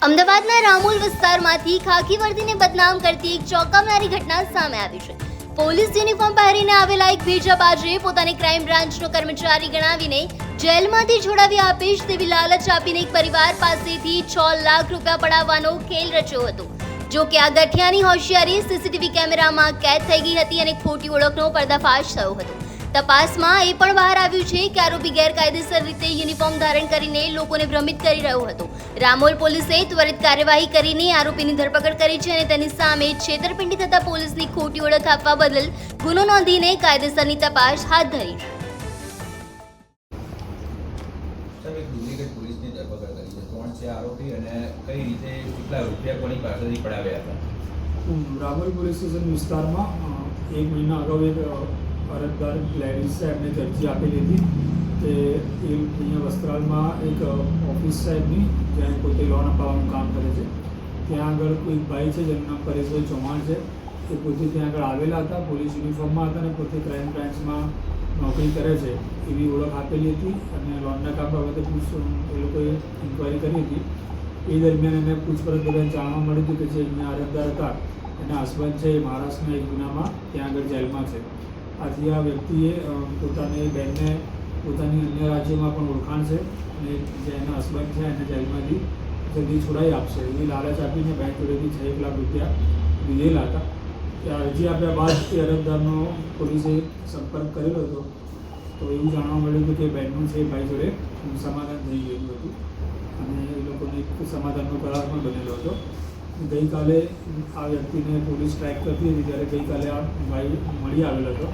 અમદાવાદના રામોલ વિસ્તારમાંથી ખાકી વર્દીને બદનામ કરતી એક ચોંકાવનારી ઘટના સામે આવી છે. પોલીસ યુનિફોર્મ પહેરીને આવેલા એક ભેજાબાજે પોતાને ક્રાઇમ બ્રાન્ચનો કર્મચારી ગણાવીને જેલમાંથી છોડાવી આપીશ તેવી લાલચ આપીને એક પરિવાર પાસેથી 6 લાખ રૂપિયા પડાવવાનો ખેલ રચ્યો હતો. જો કે આ ગઠિયાની હોશિયારી સીસીટીવી કેમેરામાં કેદ થઈ ગઈ હતી અને ખોટી ઓળખનો પર્દાફાશ થયો હતો. તપાસમાં એ પણ બહાર આવ્યું છે કે આરોપી ગેરકાયદેસર રીતે યુનિફોર્મ ધારણ કરીને લોકોને ભ્રમિત કરી રહ્યો હતો. રામોલ પોલીસે ત્વરિત કાર્યવાહી કરીને આરોપીની ધરપકડ કરી છે અને તેની સામે છેતરપિંડી થતા પોલીસની ખોટી ઓળખ આપવા બદલ ગુનો નોંધીને કાયદેસરની તપાસ હાથ ધરી છે. પોલીસની ધરપકડ કરી છે. કોણ છે આરોપી અને કઈ રીતે કેટલા રૂપિયા કોની પાસેથી પડાવ્યા હતા? રામોલ પોલીસ સ્ટેશન વિસ્તારમાં 1 મહિના અગાઉ એક અરજદાર લેડીઝ છે, એમને અરજી આપેલી હતી કે એ અહીંયા વસ્ત્રાલમાં એક ઓફિસ સાહેબની જ્યાં પોતે લોન અપાવવાનું કામ કરે છે, ત્યાં આગળ કોઈ ભાઈ છે જેનું નામ પરેશભાઈ ચૌહાણ છે, એ પોતે ત્યાં આગળ આવેલા હતા, પોલીસ યુનિફોર્મમાં હતા અને પોતે ક્રાઇમ બ્રાન્ચમાં નોકરી કરે છે એવી ઓળખ આપેલી હતી અને લોનના કામ બાબતે એ લોકોએ ઇન્ક્વાયરી કરી હતી. એ દરમિયાન એને પૂછપરછ દરમિયાન જાણવા મળ્યું હતું કે જે અહીંયા અરજદાર હતા એના હસબન્ડ છે એ મહારાષ્ટ્રના એક ગુનામાં ત્યાં આગળ જેલમાં છે. આથી આ વ્યક્તિએ પોતાની બહેનને પોતાની અન્ય રાજ્યોમાં પણ ઓળખાણ છે અને જે એના હસબન્ડ છે એને જેલમાંથી જલ્દી છોડાવી આપશે એવી લાલચ આપીને બેંક જોડેથી 6 લાખ રૂપિયા લીધેલા હતા. ત્યાં અરજી આપ્યા બાદ તે અરજદારનો પોલીસે સંપર્ક કરેલો હતો તો એવું જાણવા મળ્યું હતું કે બહેનનું છે ભાઈ જોડે સમાધાન થઈ ગયેલું હતું અને એ લોકોને એક સમાધાનનો કરાર પણ બનેલો હતો. ગઈકાલે આ વ્યક્તિને પોલીસ ટ્રેક કરતી હતી ત્યારે ગઈકાલે આ ભાઈ મળી આવેલો હતો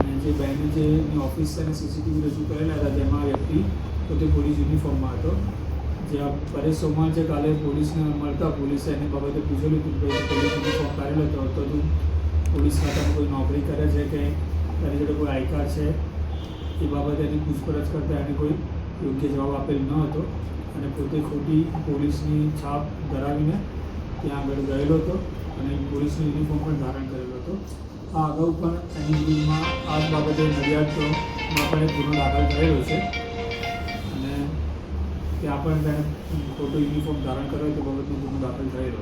અને જે બહેને જે એની ઓફિસ છે અને સીસીટીવી રજૂ કરેલા હતા જેમાં આ વ્યક્તિ પોતે પોલીસ યુનિફોર્મમાં હતો. જે આ પરેશ ચૌહાણ છે કાલે પોલીસને મળતા પોલીસે એને બાબતે પૂછેલું હતું કે પોલીસ યુનિફોર્મ પહેરેલો હતો તો તું પોલીસ ખાતામાં કોઈ નોકરી કરે છે કે તારી જોડે કોઈ આઈ કાર્ડ છે એ બાબતે એની પૂછપરછ કરતાં એને કોઈ યોગ્ય જવાબ આપેલ ન હતો અને પોતે ખોટી પોલીસની છાપ ધરાવીને ત્યાં આગળ ગયેલો હતો અને પોલીસનો યુનિફોર્મ પણ ધારણ કરેલો હતો. આ અગાઉ પણ એની વિરુદ્ધમાં આ બાબતે નડિયાદમાં પણ એક ગુનો દાખલ થયેલો છે અને ત્યાં પણ તેણે ખોટો યુનિફોર્મ ધારણ કર્યો તો બાબતનો ગુનો દાખલ થયેલો.